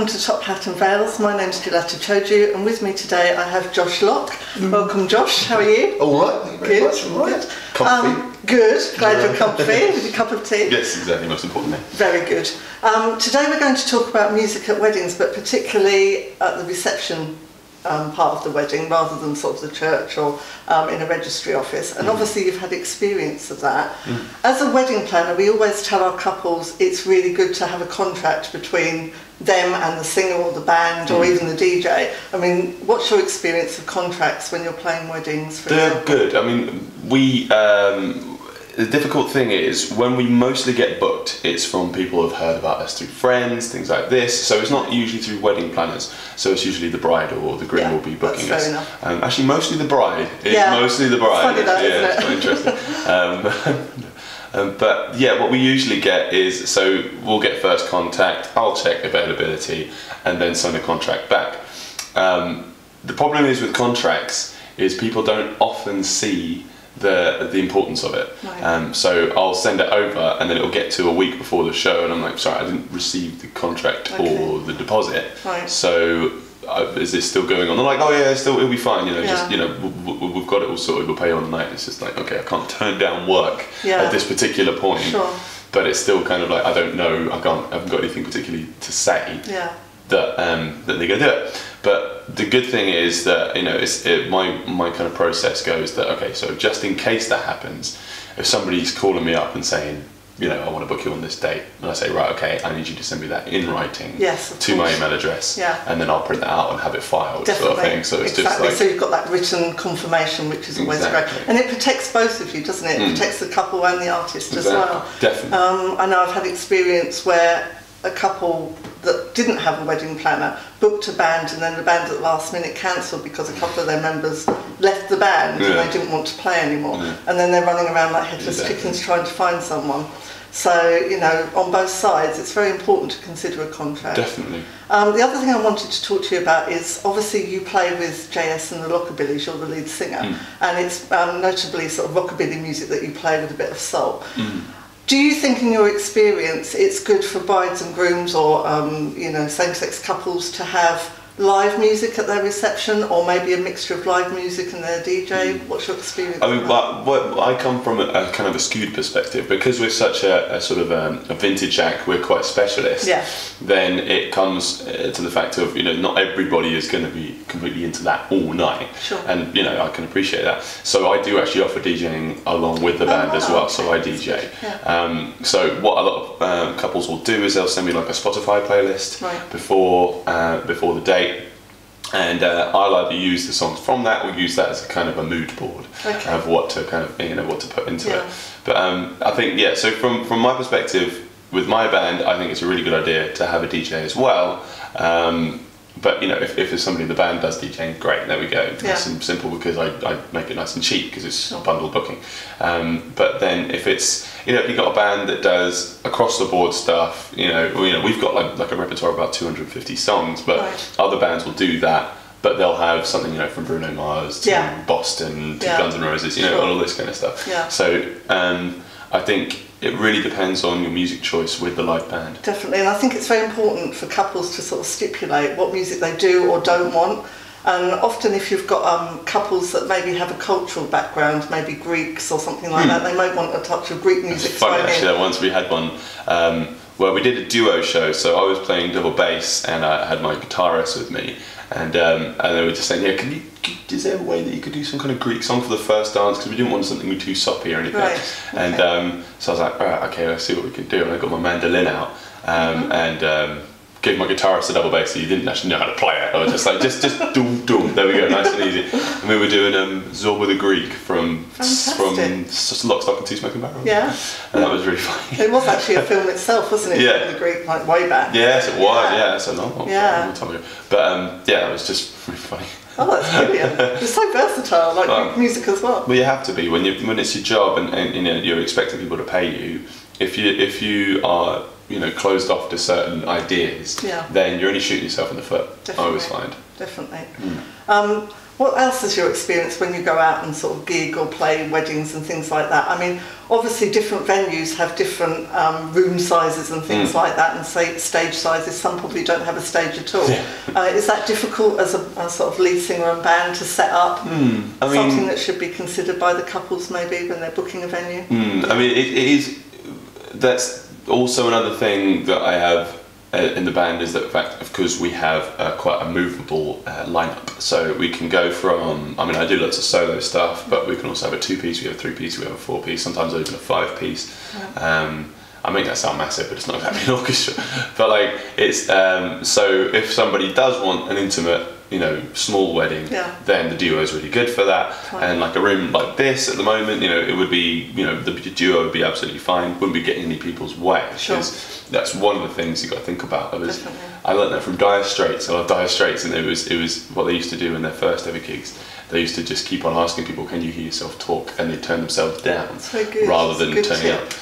to Top Hat and Veils. My name's Gill Josh, and with me today I have Josh Locke. Welcome, Josh. How are you? All right, thank you very much. All right. Comfy. Good. Glad you're comfy with your cup of tea. Yes, exactly. Most importantly. Very good. Today we're going to talk about music at weddings, but particularly at the reception part of the wedding, rather than sort of the church or in a registry office. And obviously you've had experience of that. As a wedding planner, we always tell our couples it's really good to have a contract between them and the singer or the band or even the DJ. I mean, what's your experience of contracts when you're playing weddings, for They're example? good. I mean, the difficult thing is when we mostly get booked, it's from people who've heard about us through friends, things like this. So it's not usually through wedding planners. So it's usually the bride or the groom will be booking us. Actually, mostly the bride. Mostly the bride. Funny that, isn't it? It's quite interesting. But yeah, what we usually get is, so we'll get first contact, I'll check availability, and then send a contract back. The problem is with contracts is people don't often see the importance of it. Right. So I'll send it over and then it'll get to a week before the show and I'm like, sorry, I didn't receive the contract or the deposit. Right. So is this still going on? They're like, oh yeah, it'll be fine. Just we've got it all sorted. We'll pay you on the night. It's just like, okay, I can't turn down work at this particular point. Sure. But it's still kind of like, I don't know. I haven't got anything particularly to say. Yeah. That they're gonna do it. But the good thing is that my kind of process goes that, okay, so just in case that happens, if somebody's calling me up and saying, I want to book you on this date, and I say, right, okay, I need you to send me that in writing to my email address, and then I'll print that out and have it filed, sort of thing. So it's just like, so you've got that written confirmation, which is always great, and it protects both of you, doesn't it? It protects the couple and the artist as well. Definitely. I know I've had experience where a couple that didn't have a wedding planner booked a band and then the band at the last minute cancelled because a couple of their members left the band and they didn't want to play anymore, and then they're running around like headless chickens trying to find someone. So, on both sides it's very important to consider a contract. Definitely. The other thing I wanted to talk to you about is, obviously you play with JS and the Lockabillys, you're the lead singer, and it's notably sort of rockabilly music that you play with a bit of soul. Do you think, in your experience, it's good for brides and grooms or same-sex couples to have live music at their reception, or maybe a mixture of live music and their DJ? What's your experience? I mean, I come from a kind of a skewed perspective, because we're such a sort of a vintage act, we're quite specialist. Yeah. Then it comes to the fact of not everybody is going to be completely into that all night. Sure. And I can appreciate that. So I do actually offer DJing along with the band as well. Okay. So I DJ. Yeah. So what a lot of couples will do is they'll send me like a Spotify playlist before the date. And I'll either use the songs from that or use that as a kind of a mood board of what to kind of what to put into it. But I think so from my perspective with my band, I think it's a really good idea to have a DJ as well. But if there's somebody in the band does DJing, great, there we go. Nice and simple, because I make it nice and cheap because it's bundle booking. But then if it's if you've got a band that does across the board stuff, we've got like a repertoire of about 250 songs, but other bands will do that, but they'll have something from Bruno Mars to Boston to Guns N' Roses, all this kind of stuff. Yeah. So I think it really depends on your music choice with the live band. Definitely, and I think it's very important for couples to sort of stipulate what music they do or don't want. And often if you've got couples that maybe have a cultural background, maybe Greeks or something like that, they might want a touch of Greek music. It's funny actually, once we had one where we did a duo show, so I was playing double bass and I had my guitarist with me, and they were just saying, is there a way that you could do some kind of Greek song for the first dance, because we didn't want something too soppy or anything. And so I was like, alright, okay, let's see what we can do. And I got my mandolin out and gave my guitarist a double bass, so he didn't actually know how to play it. I was just like, just doom doom, there we go, nice and easy. And we were doing Zorba the Greek from Lock, Stock and Two Smoking Barrels. Yeah. And that was really funny. It was actually a film itself, wasn't it? Zorba the Greek, like way back. Yes, it was. Yeah, that's a long time ago. But that was just really funny. Oh, that's brilliant. It's so versatile, like Greek music as well. Well, you have to be when it's your job, and you're expecting people to pay you. If you are closed off to certain ideas, then you're only shooting yourself in the foot. Definitely. I always find. Definitely. What else is your experience when you go out and sort of gig or play weddings and things like that? I mean, obviously different venues have different room sizes and things like that, and say stage sizes. Some probably don't have a stage at all. Is that difficult as a sort of lead singer and band to set up? Something that should be considered by the couples maybe when they're booking a venue? I mean, it is. That's also another thing that I have in the band, is that the fact, of course, we have quite a movable lineup. So we can go from, I mean, I do lots of solo stuff, but we can also have a 2-piece, we have a 3-piece, we have a 4-piece, sometimes even a 5-piece. I make that sound massive, but it's not exactly an orchestra. But like, it's so if somebody does want an intimate, you know, small wedding, then the duo is really good for that. And like a room like this at the moment, you know, it would be, you know, the duo would be absolutely fine. Wouldn't be getting any people's way. Because that's one of the things you got to think about. I learned that from Dire Straits. I love Dire Straits, and it was what they used to do in their first ever gigs. They used to just keep on asking people, "Can you hear yourself talk?" And they turn themselves down rather than turning up.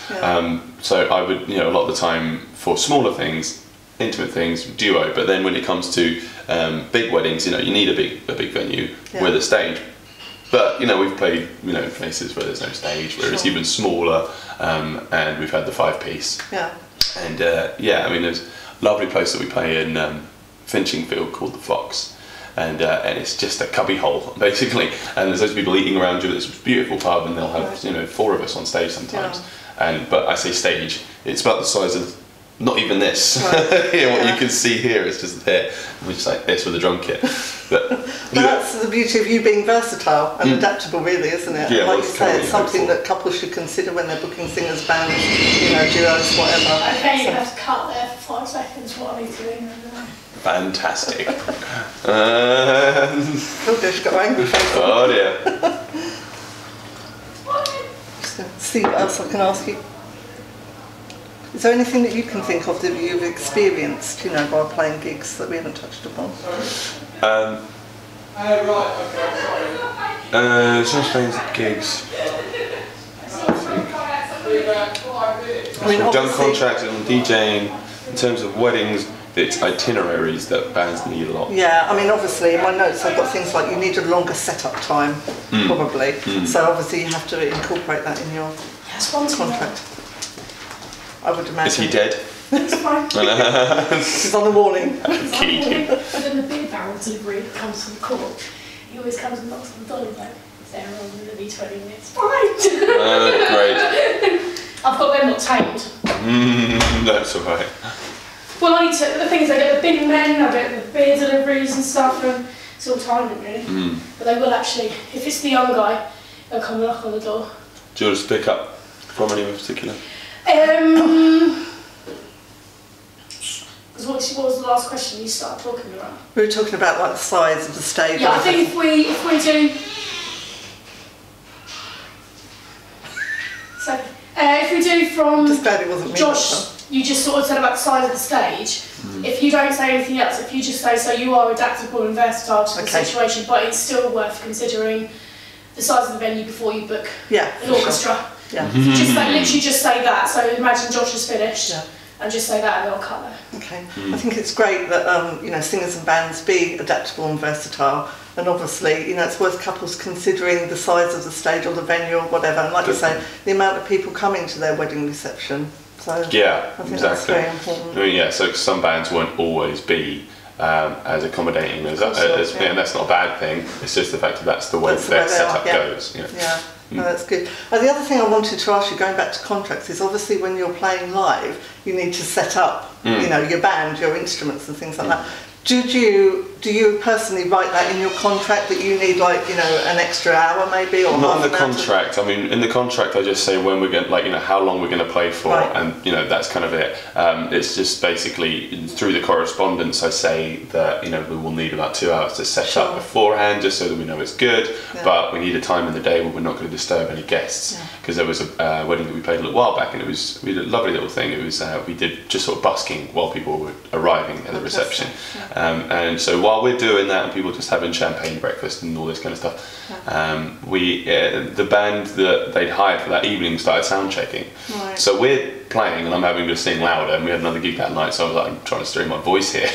So I would, you know, a lot of the time for smaller things, intimate things, duo. But then when it comes to big weddings, you know, you need a big venue with a stage. But you know, we've played, you know, places where there's no stage, where it's even smaller, and we've had the 5-piece. And I mean, there's a lovely place that we play in Finchingfield called the Fox. And it's just a cubby hole basically, and there's those people eating around you at this beautiful pub, and they'll have, you know, 4 of us on stage sometimes. But I say stage, it's about the size of not even this. What you can see here is just there. We're just like this with a drum kit. But that's the beauty of you being versatile and adaptable, really, isn't it? Like you say, it's something that couples should consider when they're booking singers, bands, you know, duos, whatever. Okay, you have to cut there for 5 seconds. What are we doing? Fantastic. Oh dear, she's got her angry face. Oh dear. Just going to see what else I can ask you. Is there anything that you can think of that you've experienced, you know, while playing gigs that we haven't touched upon? Just playing gigs. I mean, we've done contracts on DJing. In terms of weddings, it's itineraries that bands need a lot. Yeah, I mean, obviously in my notes I've got things like you need a longer setup time, probably. So obviously you have to incorporate that in your contract. I would imagine. Is he dead? It's fine. She's on the warning. Key. But then the beer barrel delivery comes from the court. He always comes and knocks on the door and like, Sarah, I'm going to be 20 minutes. Fine. Great. I've got them not tamed. That's alright. Well, I need to, the thing is I get the bin men, I get the beer deliveries and stuff, and it's all timing really. But they will actually, if it's the young guy, they'll come and knock on the door. Do you want us to pick up from anyone in particular? What was the last question you started talking about? We were talking about like the size of the stage. Yeah, I think if we do. So if we do from just glad it wasn't me, Josh, you just sort of said about the size of the stage. If you don't say anything else, if you just say so, you are adaptable and versatile to the situation, but it's still worth considering the size of the venue before you book an orchestra. Just say, literally just say that. So imagine Josh has finished, and just say that, and they'll cut there. Okay, I think it's great that you know, singers and bands be adaptable and versatile, and obviously, you know, it's worth couples considering the size of the stage or the venue or whatever. And like you say, the amount of people coming to their wedding reception. So I think that's very important. I mean, so some bands won't always be as accommodating as and that's not a bad thing. It's just the fact that that's the way their setup goes. No, that's good. The other thing I wanted to ask you, going back to contracts, is obviously when you're playing live, you need to set up, you know, your band, your instruments and things like that. Do you personally write that in your contract that you need, like, you know, an extra hour maybe, or not in the contract? I mean, in the contract I just say when we're going, like, you know, how long we're going to play for, and you know, that's kind of it. It's just basically through the correspondence I say that, you know, we will need about 2 hours to set up beforehand, just so that we know it's good. But we need a time in the day where we're not going to disturb any guests, because there was a wedding that we played a little while back, and we did a lovely little thing. It was we did just sort of busking while people were arriving at the reception. And so while we're doing that and people just having champagne breakfast and all this kind of stuff, the band that they'd hired for that evening started sound checking. So we're playing and I'm having to sing louder, and we had another gig that night, so I was like, I'm trying to steer my voice here.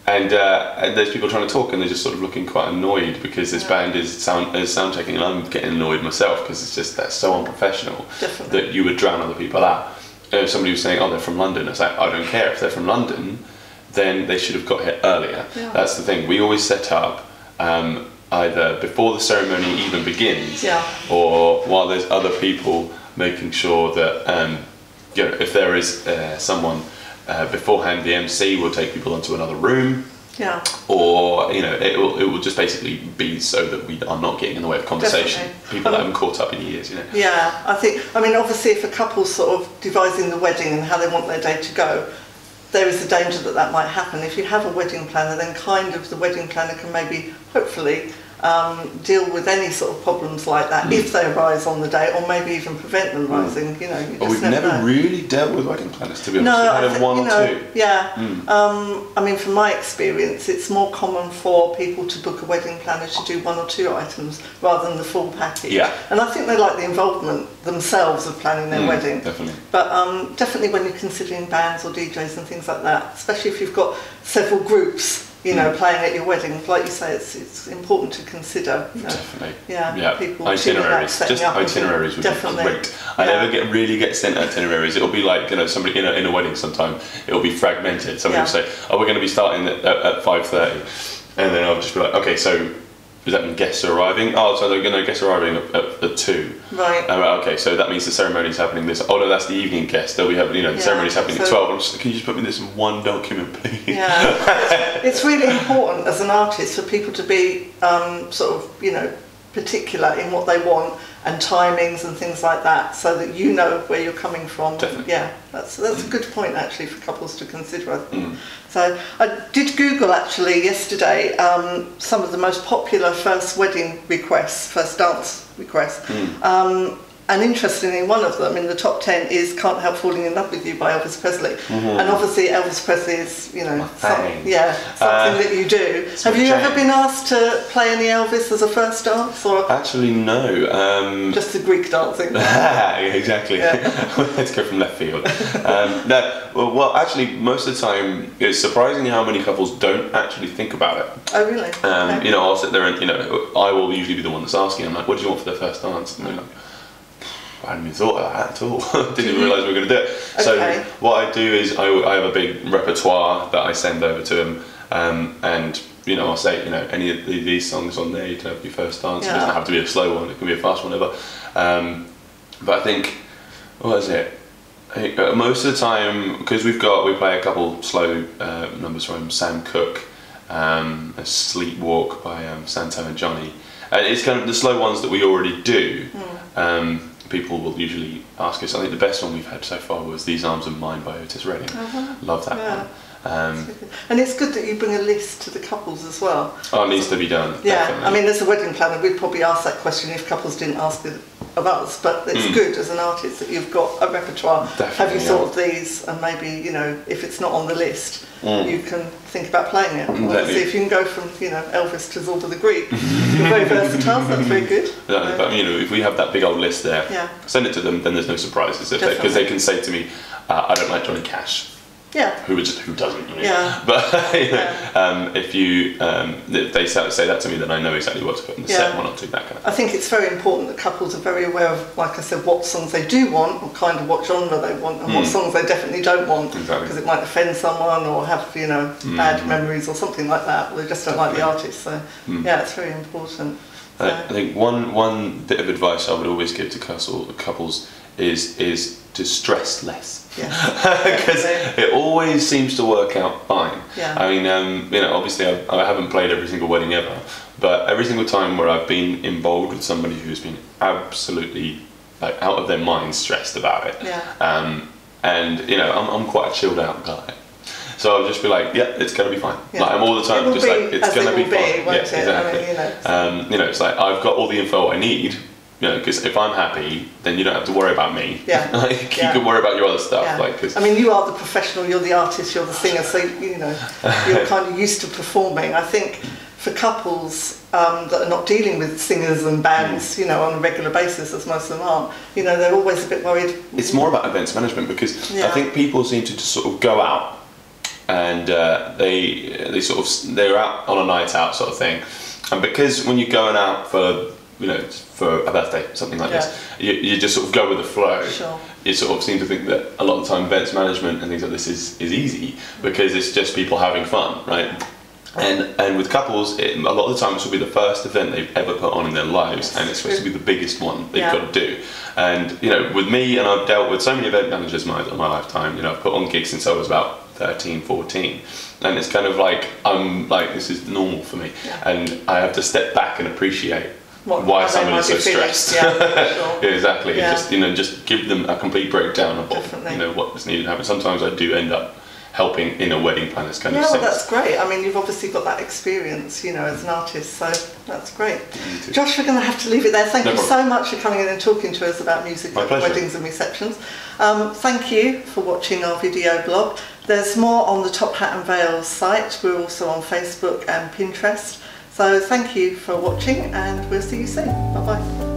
and there's people trying to talk, and they're just sort of looking quite annoyed because this band is sound checking, and I'm getting annoyed myself because it's just that's so unprofessional. Definitely. That you would drown other people out. If somebody was saying, "Oh, they're from London," it's like, I don't care if they're from London, then they should have got here earlier. Yeah. That's the thing. We always set up either before the ceremony even begins, or while there's other people, making sure that if there is someone beforehand, the MC will take people into another room. Yeah. Or it will just basically be so that we are not getting in the way of conversation. Definitely. People that haven't caught up in years, Yeah, I mean, obviously, if a couple's sort of devising the wedding and how they want their day to go, there is a danger that that might happen. If you have a wedding planner, then kind of the wedding planner can maybe, hopefully, deal with any sort of problems like that if they arise on the day, or maybe even prevent them rising. You just we've never really dealt with wedding planners, to be honest. No, we've had one or two. Yeah. I mean, from my experience, it's more common for people to book a wedding planner to do 1 or 2 items rather than the full package. Yeah. And I think they like the involvement themselves of planning their wedding. Definitely. But definitely when you're considering bands or DJs and things like that, especially if you've got several groups, playing at your wedding, like you say, it's important to consider. Definitely. Yeah. People itineraries. Just itineraries would be great. I never really get sent itineraries. It'll be like somebody in a wedding sometime. It'll be fragmented. Somebody will say, "Oh, we're going to be starting at 5:30," and then I'll just be like, "Okay, so does that mean guests are arriving? Oh, so they're going to guests arriving at 2. Right. Okay, so that means the ceremony is happening this. Oh no, that's the evening guest. So we have the ceremony is happening at 12. I'm just, can you just put me this in one document, please? Yeah. It's really important as an artist for people to be sort of particular in what they want and timings and things like that, so that you know where you're coming from. Definitely. Yeah, that's a good point actually for couples to consider, I think. So I did Google actually yesterday some of the most popular first dance requests. And interestingly, one of them in the top 10 is "Can't Help Falling in Love with You" by Elvis Presley. And obviously Elvis Presley is, something that you do. Have you ever been asked to play any Elvis as a first dance? Or actually, no. Just the Greek dancing? Exactly. Let's go from left field. No, well, actually, most of the time, it's surprising how many couples don't actually think about it. Oh, really? Okay. I'll sit there and, I will usually be the one that's asking. I'm like, "What do you want for the first dance?" And they're like, I hadn't even thought of that at all. Didn't even realise we were going to do it. Okay. So what I do is I have a big repertoire that I send over to them, and I'll say any of these songs on there, you can have your first dance. It doesn't have to be a slow one; it can be a fast one, whatever. But I think, what is it? Most of the time, because we play a couple slow numbers from Sam Cooke, a Sleepwalk by Santo and Johnny. It's kind of the slow ones that we already do. People will usually ask us. I think the best one we've had so far was "These Arms Are Mine" by Otis Redding. Love that one. And it's good that you bring a list to the couples as well. Oh, it needs to be done. Yeah, Definitely. I mean, as a wedding planner, we'd probably ask that question if couples didn't ask it of us, but it's good as an artist that you've got a repertoire. Definitely, have you thought of these? And maybe, if it's not on the list, you can think about playing it. Obviously, if you can go from, Elvis to Zorba the Greek, you're very versatile, so that's very good. Yeah, but, if we have that big old list there, send it to them, then there's no surprises. Because they can say to me, "I don't like Johnny Cash." Yeah. Who doesn't? Yeah. But if they say that to me, then I know exactly what to put in the set, what not to, that kind of thing. I think it's very important that couples are very aware of, like I said, what songs they do want, or kind of what genre they want, and what songs they definitely don't want, because it might offend someone or have bad memories or something like that, or they just don't like the artist. So it's very important. So. I think one bit of advice I would always give to couples is to stress less. Because it always seems to work out fine. Yeah. I mean, obviously I haven't played every single wedding ever, but every single time where I've been involved with somebody who's been absolutely out of their mind stressed about it, and I'm quite a chilled out guy. So I'll just be like, yeah, it's going to be fine. Yeah. I'm all the time just like, it's going to be fine. Won't it? Exactly. I mean, it's like, I've got all the info I need. Because if I'm happy, then you don't have to worry about me. Yeah. You can worry about your other stuff. Yeah. I mean, you are the professional, you're the artist, you're the singer, so you're kind of used to performing. I think for couples that are not dealing with singers and bands, on a regular basis, as most of them aren't, they're always a bit worried. It's more about events management, because I think people seem to just sort of go out and they're out on a night out sort of thing, and because when you're going out for a birthday, something like this, you just sort of go with the flow. Sure. You sort of seem to think that a lot of the time events management and things like this is easy because it's just people having fun, right? And with couples, a lot of the time this will be the first event they've ever put on in their lives, and it's supposed to be the biggest one they've got to do. And with me, and I've dealt with so many event managers in my lifetime. I've put on gigs since I was about 13, 14, and it's kind of like this is normal for me, and I have to step back and appreciate why someone is so stressed. Yeah, sure. Exactly. Yeah. Just give them a complete breakdown of what's needed to happen. Sometimes I do end up helping in a wedding planner's kind of sense. Yeah, well, that's great. I mean, you've obviously got that experience, as an artist, so that's great. Josh, we're going to have to leave it there. Thank you so much for coming in and talking to us about music at weddings and receptions. Thank you for watching our video blog. There's more on the Top Hat and Veils site. We're also on Facebook and Pinterest. So thank you for watching, and we'll see you soon. Bye-bye.